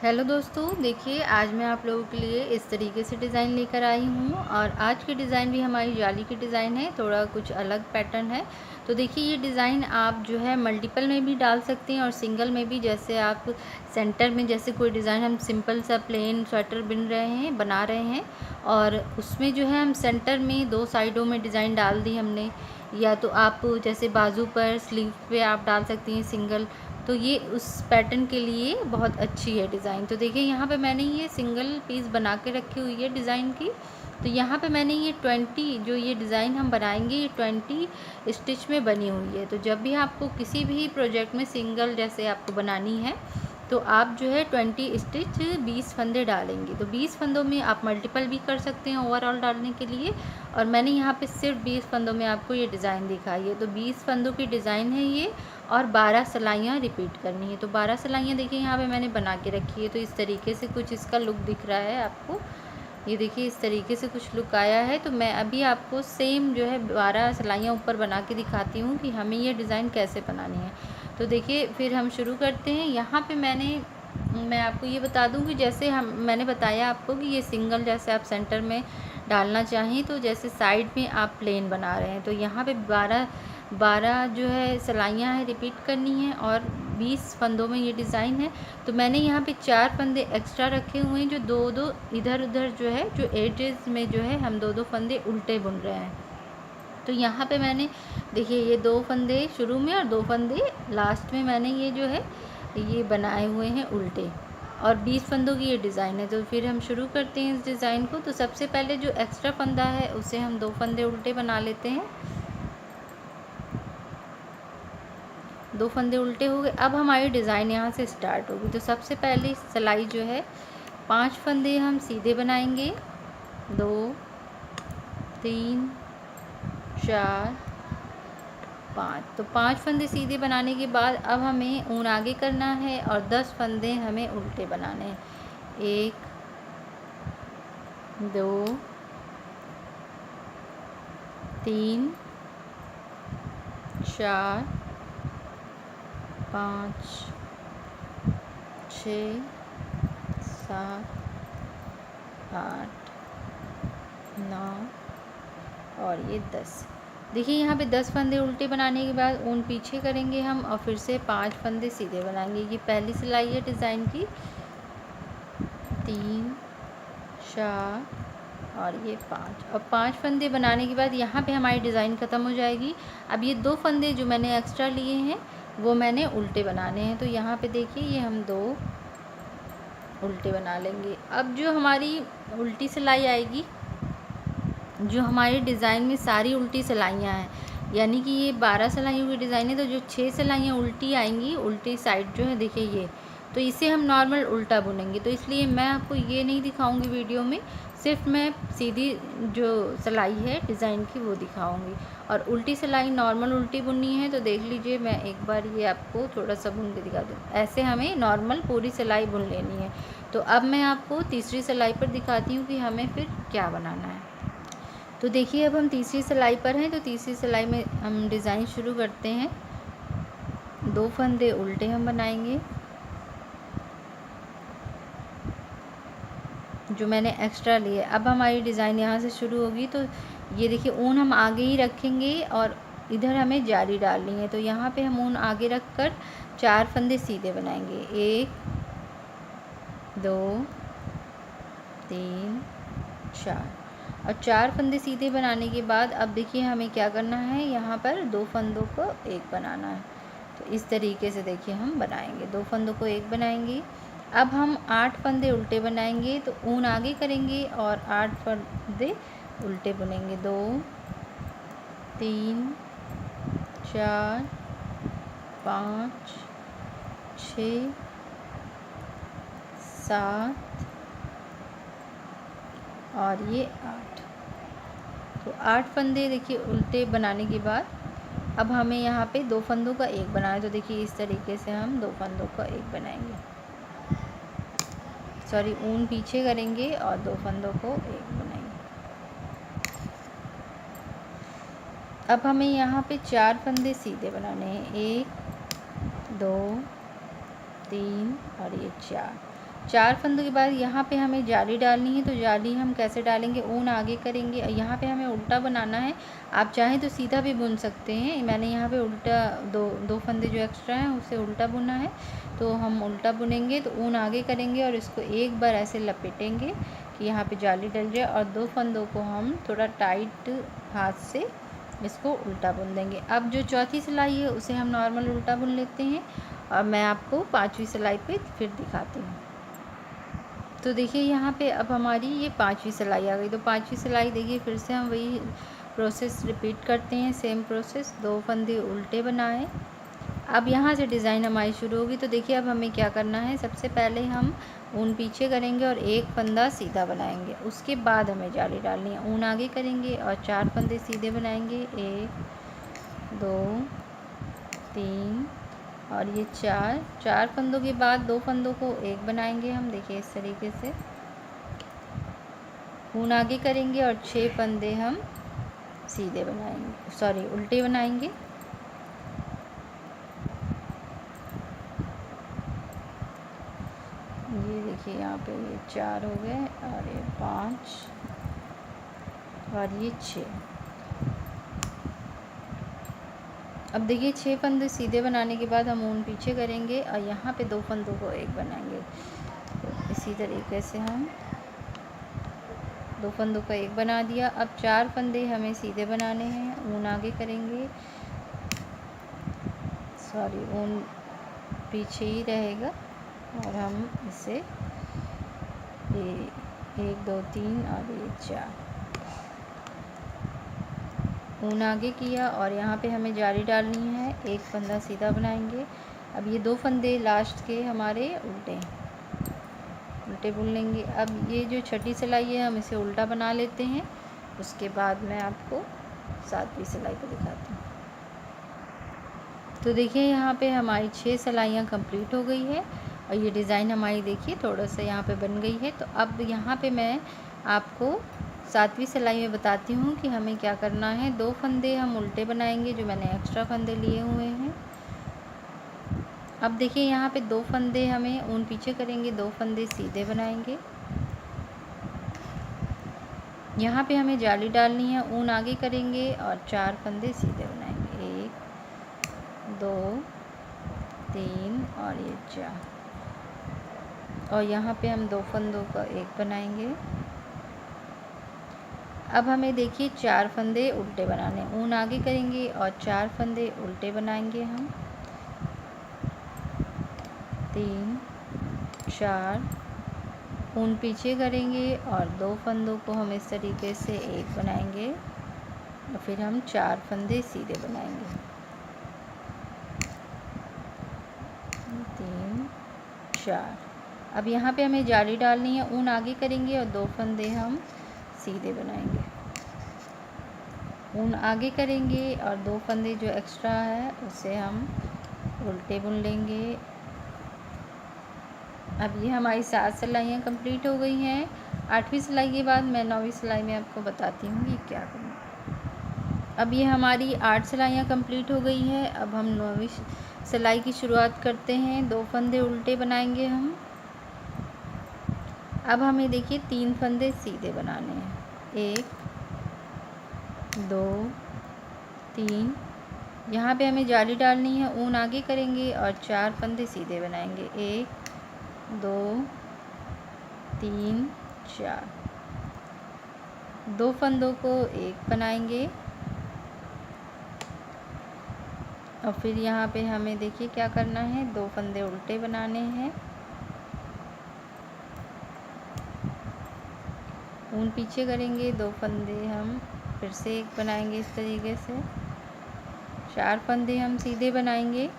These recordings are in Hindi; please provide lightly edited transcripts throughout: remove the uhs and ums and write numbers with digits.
हेलो दोस्तों, देखिए आज मैं आप लोगों के लिए इस तरीके से डिज़ाइन लेकर आई हूँ और आज की डिज़ाइन भी हमारी जाली की डिज़ाइन है, थोड़ा कुछ अलग पैटर्न है। तो देखिए ये डिज़ाइन आप जो है मल्टीपल में भी डाल सकते हैं और सिंगल में भी। जैसे आप सेंटर में जैसे कोई डिज़ाइन हम सिंपल सा प्लेन स्वेटर बना रहे हैं और उसमें जो है हम सेंटर में दो साइडों में डिज़ाइन डाल दी हमने, या तो आप जैसे बाजू पर स्लीव पे आप डाल सकती हैं सिंगल। तो ये उस पैटर्न के लिए बहुत अच्छी है डिज़ाइन। तो देखिए यहाँ पे मैंने ये सिंगल पीस बना के रखी हुई है डिज़ाइन की। तो यहाँ पे मैंने ये 20 जो ये डिज़ाइन हम बनाएंगे ये 20 स्टिच में बनी हुई है। तो जब भी आपको किसी भी प्रोजेक्ट में सिंगल जैसे आपको बनानी है तो आप जो है 20 स्टिच 20 फंदे डालेंगे। तो 20 फंदों में आप मल्टीपल भी कर सकते हैं ओवरऑल डालने के लिए, और मैंने यहाँ पे सिर्फ 20 फंदों में आपको ये डिज़ाइन दिखाई है। तो 20 फंदों की डिज़ाइन है ये और 12 सिलाइयाँ रिपीट करनी है। तो 12 सिलाइयाँ देखिए यहाँ पे मैंने बना के रखी है। तो इस तरीके से कुछ इसका लुक दिख रहा है आपको। ये देखिए इस तरीके से कुछ लुक आया है। तो मैं अभी आपको सेम जो है 12 सिलाइयाँ ऊपर बना के दिखाती हूँ कि हमें ये डिज़ाइन कैसे बनानी है। तो देखिए फिर हम शुरू करते हैं। यहाँ पे मैं आपको ये बता दूँ कि जैसे मैंने बताया आपको कि ये सिंगल जैसे आप सेंटर में डालना चाहें, तो जैसे साइड में आप प्लेन बना रहे हैं तो यहाँ पे 12 जो है सिलाइयाँ हैं रिपीट करनी है और 20 फंदों में ये डिज़ाइन है। तो मैंने यहाँ पे 4 फंदे एक्स्ट्रा रखे हुए हैं, जो दो दो इधर उधर जो है जो एजेस में जो है हम दो दो फंदे उल्टे बुन रहे हैं। तो यहाँ पे मैंने देखिए ये 2 फंदे शुरू में और 2 फंदे लास्ट में मैंने ये जो है ये बनाए हुए हैं उल्टे, और 20 फंदों की ये डिज़ाइन है। तो फिर हम शुरू करते हैं इस डिज़ाइन को। तो सबसे पहले जो एक्स्ट्रा फंदा है उसे हम 2 फंदे उल्टे बना लेते हैं। 2 फंदे उल्टे हो गए। अब हमारी डिज़ाइन यहाँ से स्टार्ट होगी। तो सबसे पहले सिलाई जो है 5 फंदे हम सीधे बनाएंगे, 2 3 4 5। तो 5 फंदे सीधे बनाने के बाद अब हमें ऊन आगे करना है और 10 फंदे हमें उल्टे बनाने हैं। 1 2 3 4 5 6 7 8 9 और ये 10। देखिए यहाँ पे 10 फंदे उल्टे बनाने के बाद ऊन पीछे करेंगे हम और फिर से 5 फंदे सीधे बनाएंगे। ये पहली सिलाई है डिज़ाइन की, 3 4 और ये 5। और 5 फंदे बनाने के बाद यहाँ पे हमारी डिज़ाइन ख़त्म हो जाएगी। अब ये 2 फंदे जो मैंने एक्स्ट्रा लिए हैं वो मैंने उल्टे बनाने हैं। तो यहाँ पे देखिए ये हम 2 उल्टे बना लेंगे। अब जो हमारी उल्टी सिलाई आएगी, जो हमारी डिज़ाइन में सारी उल्टी सिलाइयाँ हैं, यानी कि ये 12 सिलाइयों की डिज़ाइन है, तो जो 6 सिलाइयाँ उल्टी आएंगी, उल्टी साइड जो है देखिए ये, तो इसे हम नॉर्मल उल्टा बुनेंगे। तो इसलिए मैं आपको ये नहीं दिखाऊंगी वीडियो में, सिर्फ मैं सीधी जो सिलाई है डिज़ाइन की वो दिखाऊंगी। और उल्टी सिलाई नॉर्मल उल्टी बुननी है तो देख लीजिए, मैं एक बार ये आपको थोड़ा सा बुन के दिखा दूँ। ऐसे हमें नॉर्मल पूरी सिलाई बुन लेनी है। तो अब मैं आपको तीसरी सिलाई पर दिखाती हूँ कि हमें फिर क्या बनाना है। तो देखिए अब हम तीसरी सिलाई पर हैं। तो तीसरी सिलाई में हम डिज़ाइन शुरू करते हैं। 2 फंदे उल्टे हम बनाएंगे, जो मैंने एक्स्ट्रा लिए। अब हमारी डिज़ाइन यहाँ से शुरू होगी। तो ये देखिए ऊन हम आगे ही रखेंगे और इधर हमें जाली डालनी है। तो यहाँ पे हम ऊन आगे रख कर 4 फंदे सीधे बनाएंगे, 1 2 3 4। और 4 फंदे सीधे बनाने के बाद अब देखिए हमें क्या करना है, यहाँ पर 2 फंदों को एक बनाना है। तो इस तरीके से देखिए हम बनाएंगे, 2 फंदों को एक बनाएंगे। अब हम 8 फंदे उल्टे बनाएंगे। तो ऊन आगे करेंगे और 8 फंदे उल्टे बुनेंगे, 2 3 4 5 6 7 और ये 8। तो 8 फंदे देखिए उल्टे बनाने के बाद अब हमें यहाँ पे 2 फंदों का एक बनाना है। तो देखिए इस तरीके से हम 2 फंदों का एक बनाएंगे, सॉरी ऊन पीछे करेंगे और 2 फंदों को एक बनाएंगे। अब हमें यहाँ पे 4 फंदे सीधे बनाने हैं, 1 2 3 और ये 4। 4 फंदों के बाद यहाँ पे हमें जाली डालनी है। तो जाली हम कैसे डालेंगे, ऊन आगे करेंगे, यहाँ पे हमें उल्टा बनाना है। आप चाहें तो सीधा भी बुन सकते हैं। मैंने यहाँ पे उल्टा दो फंदे जो एक्स्ट्रा हैं उसे उल्टा बुना है। तो हम उल्टा बुनेंगे तो ऊन आगे करेंगे और इसको एक बार ऐसे लपेटेंगे कि यहाँ पे जाली डल जाए, और 2 फंदों को हम थोड़ा टाइट हाथ से इसको उल्टा बुन देंगे। अब जो चौथी सिलाई है उसे हम नॉर्मल उल्टा बुन लेते हैं, और मैं आपको 5वीं सिलाई पे फिर दिखाती हूँ। तो देखिए यहाँ पे अब हमारी ये 5वीं सिलाई आ गई। तो 5वीं सिलाई देखिए फिर से हम वही प्रोसेस रिपीट करते हैं, सेम प्रोसेस। 2 फंदे उल्टे बनाए। अब यहाँ से डिज़ाइन हमारी शुरू होगी। तो देखिए अब हमें क्या करना है, सबसे पहले हम ऊन पीछे करेंगे और एक फंदा सीधा बनाएंगे। उसके बाद हमें जाली डालनी है। ऊन आगे करेंगे और 4 फंदे सीधे बनाएंगे, 1 2 3 और ये 4 फंदों के बाद 2 फंदों को एक बनाएंगे हम। देखिए इस तरीके से ऊन आगे करेंगे और 6 फंदे हम सीधे बनाएंगे, सॉरी उल्टे बनाएंगे। ये देखिए यहाँ पे ये 4 हो गए और ये 5 और ये 6। अब देखिए 6 फंदे सीधे बनाने के बाद हम ऊन पीछे करेंगे और यहाँ पे 2 फंदों को एक बनाएंगे। तो इसी तरीके से हम 2 फंदों का एक बना दिया। अब 4 फंदे हमें सीधे बनाने हैं। ऊन आगे करेंगे, सॉरी ऊन पीछे ही रहेगा, और हम इसे ये 1 2 3 और ये 4 ऊन आगे किया, और यहाँ पे हमें जाली डालनी है। एक फंदा सीधा बनाएंगे। अब ये 2 फंदे लास्ट के हमारे उल्टे बुन लेंगे। अब ये जो छठी सिलाई है हम इसे उल्टा बना लेते हैं। उसके बाद मैं आपको 7वीं सिलाई को दिखाती हूँ। तो देखिए यहाँ पे हमारी 6 सिलाइयाँ कंप्लीट हो गई है, और ये डिज़ाइन हमारी देखिए थोड़ा सा यहाँ पे बन गई है। तो अब यहाँ पे मैं आपको 7वीं सिलाई में बताती हूँ कि हमें क्या करना है। 2 फंदे हम उल्टे बनाएंगे, जो मैंने एक्स्ट्रा फंदे लिए हुए हैं। अब देखिए यहाँ पे 2 फंदे हमें ऊन पीछे करेंगे, 2 फंदे सीधे बनाएंगे। यहाँ पे हमें जाली डालनी है। ऊन आगे करेंगे और 4 फंदे सीधे बनाएंगे, 1 2 3 और ये 4, और यहाँ पे हम 2 फंदों का एक बनाएंगे। अब हमें देखिए 4 फंदे उल्टे बनाने। ऊन आगे करेंगे और 4 फंदे उल्टे बनाएंगे हम, 3 4 ऊन पीछे करेंगे और 2 फंदों को हम इस तरीके से एक बनाएंगे, और फिर हम 4 फंदे सीधे बनाएंगे, 3 4। अब यहाँ पे हमें जाली डालनी है। ऊन आगे करेंगे और 2 फंदे हम सीधे बनाएंगे। ऊन आगे करेंगे और 2 फंदे जो एक्स्ट्रा है उसे हम उल्टे बुन लेंगे। अब ये हमारी 7 सिलाइयाँ कंप्लीट हो गई हैं। 8वीं सिलाई के बाद मैं 9वीं सिलाई में आपको बताती हूँ कि क्या करना। अब ये हमारी 8 सिलाइयाँ कंप्लीट हो गई है। अब हम 9वीं सिलाई की शुरुआत करते हैं। 2 फंदे उल्टे बनाएंगे हम। अब हमें देखिए 3 फंदे सीधे बनाने हैं, 1 2 3। यहाँ पे हमें जाली डालनी है। ऊन आगे करेंगे और 4 फंदे सीधे बनाएंगे, 1 2 3 4। 2 फंदों को एक बनाएंगे, और फिर यहाँ पे हमें देखिए क्या करना है, 2 फंदे उल्टे बनाने हैं। ऊन पीछे करेंगे, 2 फंदे हम फिर से एक बनाएंगे इस तरीके से। 4 फंदे हम सीधे बनाएंगे।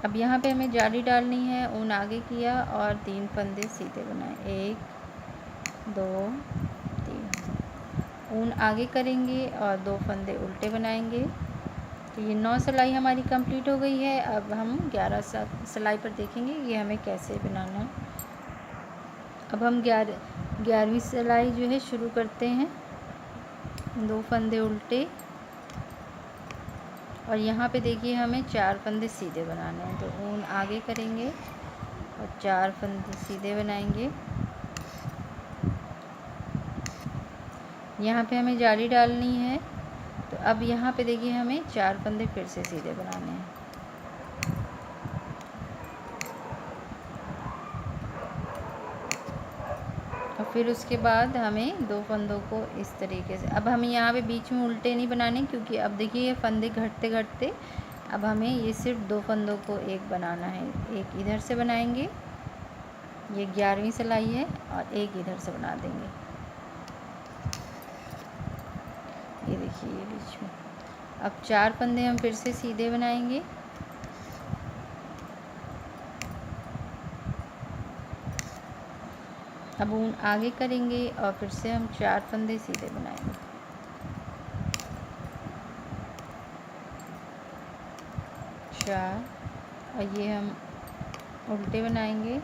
अब यहाँ पे हमें जाली डालनी है। ऊन आगे किया और 3 फंदे सीधे बनाए, 1 2 3। ऊन आगे करेंगे और 2 फंदे उल्टे बनाएंगे। तो ये 9 सिलाई हमारी कंप्लीट हो गई है। अब हम 11 सिलाई पर देखेंगे कि हमें कैसे बनाना है। अब हम 11वीं सिलाई जो है शुरू करते हैं। 2 फंदे उल्टे और यहाँ पे देखिए हमें 4 फंदे सीधे बनाने हैं, तो ऊन आगे करेंगे और 4 फंदे सीधे बनाएंगे। यहाँ पे हमें जाली डालनी है, तो अब यहाँ पे देखिए हमें 4 फंदे फिर से सीधे बनाने हैं। और फिर उसके बाद हमें 2 फंदों को इस तरीके से, अब हमें यहाँ पे बीच में उल्टे नहीं बनाने, क्योंकि अब देखिए ये फंदे घटते घटते अब हमें ये सिर्फ 2 फंदों को एक बनाना है। एक इधर से बनाएंगे, ये 11वीं सिलाई है, और एक इधर से बना देंगे। ये देखिए ये बीच में। अब 4 फंदे हम फिर से सीधे बनाएंगे। अब ऊन आगे करेंगे और फिर से हम 4 फंदे सीधे बनाएंगे। चार, और ये हम उल्टे बनाएंगे।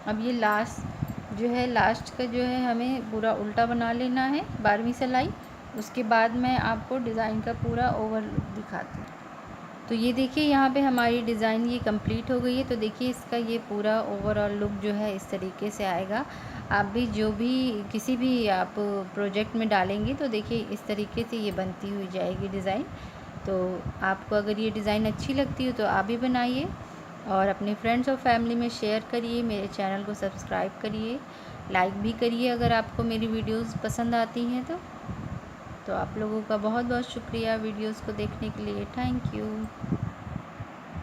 अब ये लास्ट जो है, लास्ट का जो है हमें पूरा उल्टा बना लेना है 12वीं सिलाई। उसके बाद मैं आपको डिज़ाइन का पूरा ओवरलुक दिखाती हूँ। तो ये देखिए यहाँ पे हमारी डिज़ाइन ये कंप्लीट हो गई है। तो देखिए इसका ये पूरा ओवरऑल लुक जो है इस तरीके से आएगा। आप भी जो भी किसी भी आप प्रोजेक्ट में डालेंगे तो देखिए इस तरीके से ये बनती हुई जाएगी डिज़ाइन। तो आपको अगर ये डिज़ाइन अच्छी लगती हो तो आप भी बनाइए और अपने फ्रेंड्स और फैमिली में शेयर करिए। मेरे चैनल को सब्सक्राइब करिए, लाइक भी करिए अगर आपको मेरी वीडियोस पसंद आती हैं तो आप लोगों का बहुत बहुत शुक्रिया वीडियोस को देखने के लिए। Thank you.